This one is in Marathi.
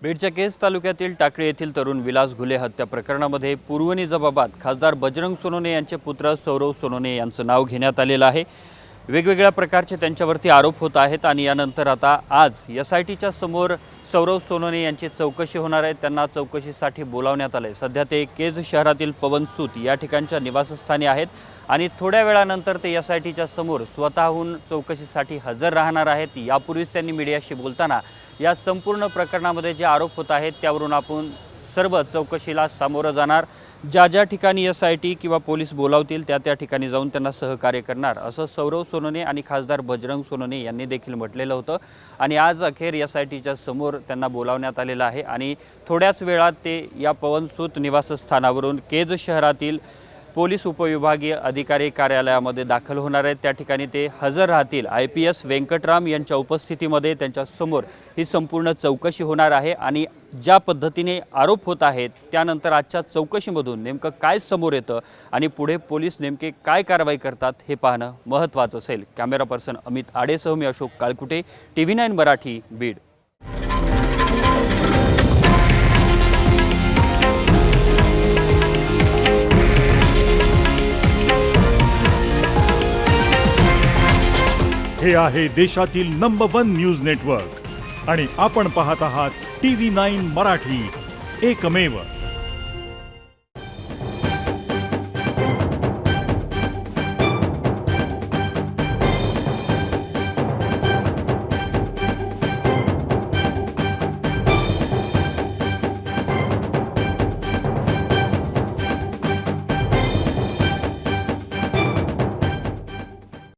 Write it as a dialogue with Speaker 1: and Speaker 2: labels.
Speaker 1: बीडच्या केज तालुक्यातील टाकळी येथील तरुण विलास घुले हत्या प्रकरणामध्ये पूर्वनी जबाबात खासदार बजरंग सोनवणे यांचे पुत्र सौरव सोनवणे यांचं नाव घेण्यात आलेलं आहे। वेगवेगळ्या प्रकारचे त्यांच्यावरती आरोप होत आहेत आणि यानंतर आता आज एसआयटीच्या समोर सौरव सोनवणे यांची चौकशी होणार आहे। त्यांना चौकशीसाठी बोलावण्यात आले। सध्या ते केज शहरातील पवन सूत या ठिकाणच्या निवासस्थानी आहेत आणि थोड्या वेळानंतर ते एसआयटीच्या समोर स्वतःहून चौकशीसाठी हजर राहणार आहेत। यापूर्वीच त्यांनी मीडियाशी बोलताना या संपूर्ण प्रकरणामध्ये जे आरोप होत आहेत त्यावरून आपण सर्व चौकशीला सामोरं जाणार, ज्या ठिकाणी एसआयटी किंवा पोलीस बोलावतील त्या ठिकाणी जाऊन त्यांना सहकार्य करणार असं सौरव सोनवणे आणि खासदार बजरंग सोनवणे यांनी देखील म्हटलेलं होतं। आणि आज अखेर एसआयटीच्या समोर त्यांना बोलावण्यात आलेलं आहे आणि थोड्याच वेळात ते या पवनसूत निवासस्थानावरून केज शहरातील पोलीस उपविभागीय अधिकारी कार्यालयामध्ये दाखल होणार आहेत। त्या ठिकाणी ते हजर राहतील। IPS वेंकटराम यांच्या उपस्थितीमध्ये त्यांच्या समोर ही संपूर्ण चौकशी होणार आहे आणि ज्या पद्धतीने आरोप होत आहेत त्यानंतर आजच्या चौकशीमधून नेमकं काय समोर येतं आणि पुढे पोलीस नेमके काय कारवाई करतात हे पाहणं महत्त्वाचं असेल। कॅमेरा पर्सन अमित आडेसह मी अशोक काळकुटे, TV9 मराठी, बीड।
Speaker 2: हे आहे देशातील नंबर 1 न्यूज नेटवर्क आणि आपण पाहत आहात TV9 मराठी, एकमेव।